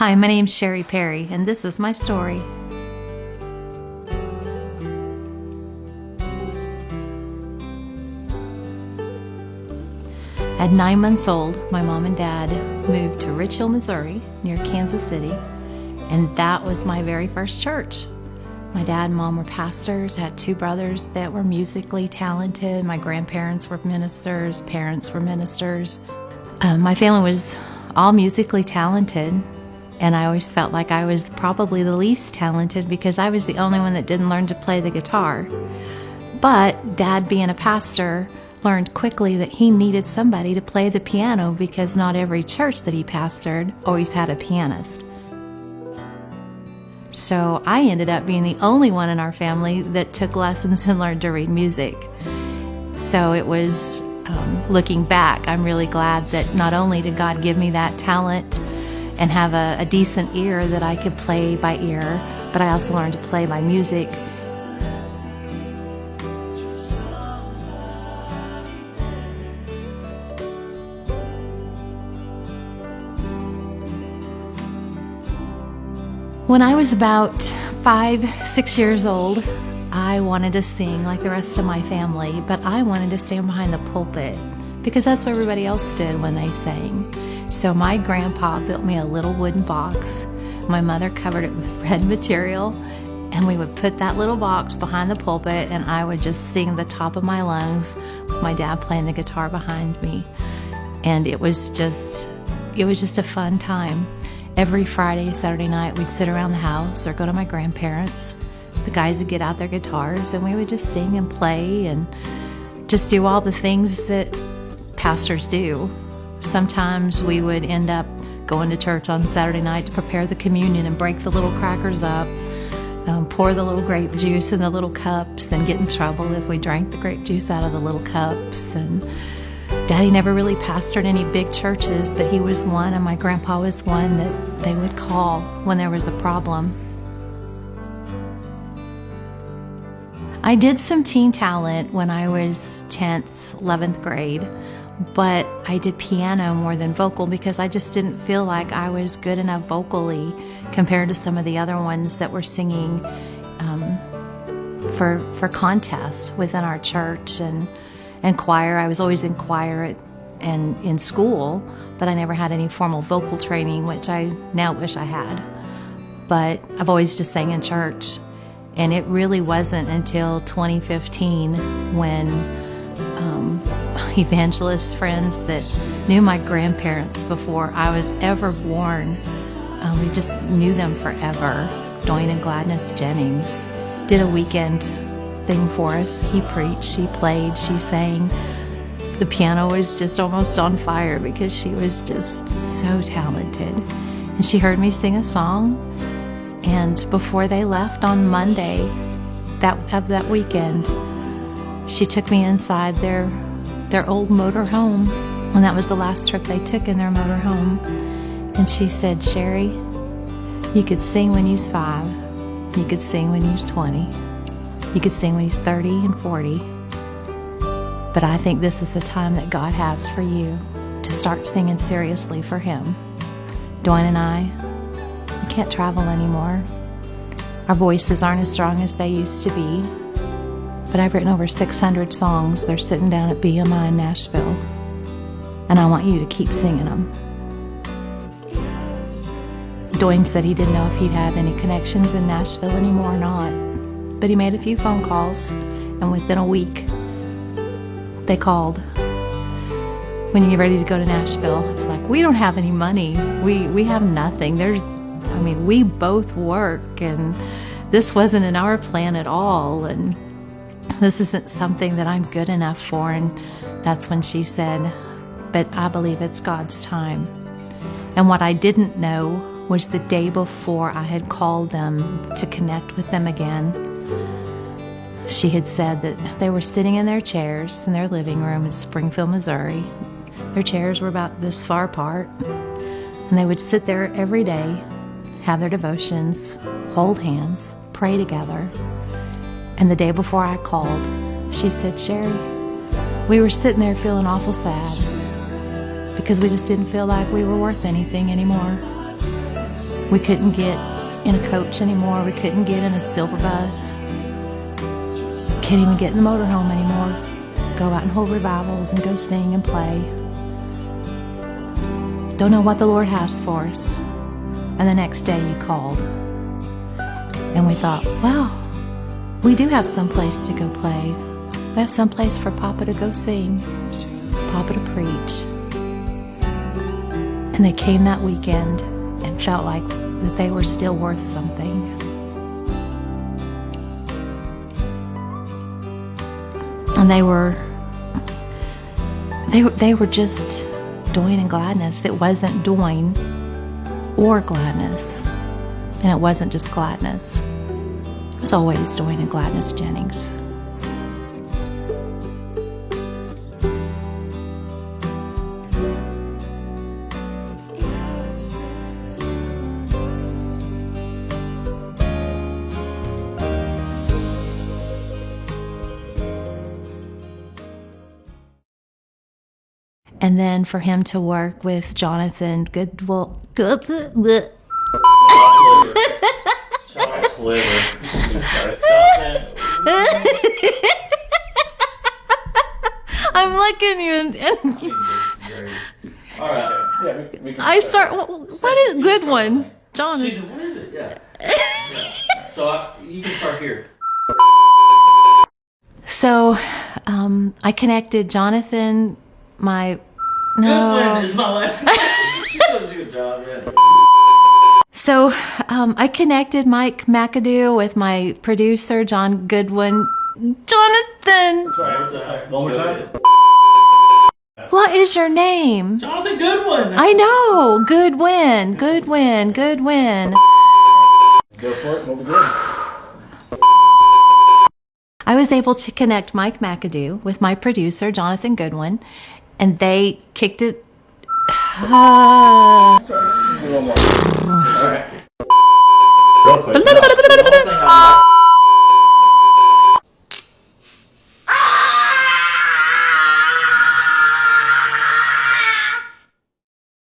Hi, my name's Sherry Perry, and this is my story. At 9 months old, my mom and dad moved to Rich Hill, Missouri, near Kansas City, and that was my very first church. My dad and mom were pastors, had two brothers that were musically talented. My grandparents were ministers, parents were ministers. My family was all musically talented, and I always felt like I was probably the least talented because I was the only one that didn't learn to play the guitar. But Dad, being a pastor, learned quickly that he needed somebody to play the piano because not every church that he pastored always had a pianist. So I ended up being the only one in our family that took lessons and learned to read music. So it was, looking back, I'm really glad that not only did God give me that talent and have a decent ear that I could play by ear, but I also learned to play by music. When I was about 5-6 years old, I wanted to sing like the rest of my family, but I wanted to stand behind the pulpit because that's what everybody else did when they sang. So my grandpa built me a little wooden box. My mother covered it with red material, and we would put that little box behind the pulpit, and I would just sing the top of my lungs with my dad playing the guitar behind me. And it was just a fun time. Every Friday, Saturday night, we'd sit around the house or go to my grandparents'. The guys would get out their guitars, and we would just sing and play and just do all the things that pastors do. Sometimes we would end up going to church on Saturday night to prepare the communion and break the little crackers up, pour the little grape juice in the little cups, and get in trouble if we drank the grape juice out of the little cups. And Daddy never really pastored any big churches, but he was one, and my grandpa was one that they would call when there was a problem. I did some teen talent when I was 10th, 11th grade, but I did piano more than vocal because I just didn't feel like I was good enough vocally compared to some of the other ones that were singing for contests within our church and choir. I was always in choir and in school, but I never had any formal vocal training, which I now wish I had. But I've always just sang in church. And it really wasn't until 2015 when evangelist friends that knew my grandparents before I was ever born, we just knew them forever. Dwayne and Gladness Jennings did a weekend thing for us. He preached, she played, she sang. The piano was just almost on fire because she was just so talented. And she heard me sing a song, and before they left on Monday of that weekend, she took me inside their old motor home, and that was the last trip they took in their motor home. And she said, "Sherry, you could sing when you was 5, you could sing when you was 20, you could sing when you was 30 and 40, but I think this is the time that God has for you to start singing seriously for Him. Dwayne and I, we can't travel anymore. Our voices aren't as strong as they used to be, but I've written over 600 songs. They're sitting down at BMI in Nashville, and I want you to keep singing them." Dwayne said he didn't know if he'd have any connections in Nashville anymore or not, but he made a few phone calls, and within a week, they called. "When you get ready to go to Nashville?" I was like, "We don't have any money. We have nothing. We both work, and this wasn't in our plan at all, and this isn't something that I'm good enough for." And that's when she said, "But I believe it's God's time." And what I didn't know was the day before I had called them to connect with them again, she had said that they were sitting in their chairs in their living room in Springfield, Missouri. Their chairs were about this far apart, and they would sit there every day, have their devotions, hold hands, pray together. And the day before I called, she said, "Sherry, we were sitting there feeling awful sad because we just didn't feel like we were worth anything anymore. We couldn't get in a coach anymore. We couldn't get in a silver bus. Can't even get in the motorhome anymore. Go out and hold revivals and go sing and play. Don't know what the Lord has for us. And the next day you called. And we thought, well, we do have some place to go play. We have some place for Papa to go sing, Papa to preach. And they came that weekend and felt like that they were still worth something. And they were just Doyne and Gladness. It wasn't Doyne or Gladness. And it wasn't just Gladness. It was always Doyne and Gladness Jennings. And then for him to work with Jonathan Goodwill. Chocolate liver. I'm looking you and All right. Yeah, we can I start. What is good one, Jonathan? She said, what is it? Yeah. So you can start here. So, I connected Jonathan. Goodwin is my last name. She does a good job, yeah. So, I connected Mike McAdoo with my producer, John Goodwin. Jonathan! One more time. What is your name? Jonathan Goodwin! I know! Goodwin. Go for it, we'll be good. I was able to connect Mike McAdoo with my producer, Jonathan Goodwin, and they kicked it.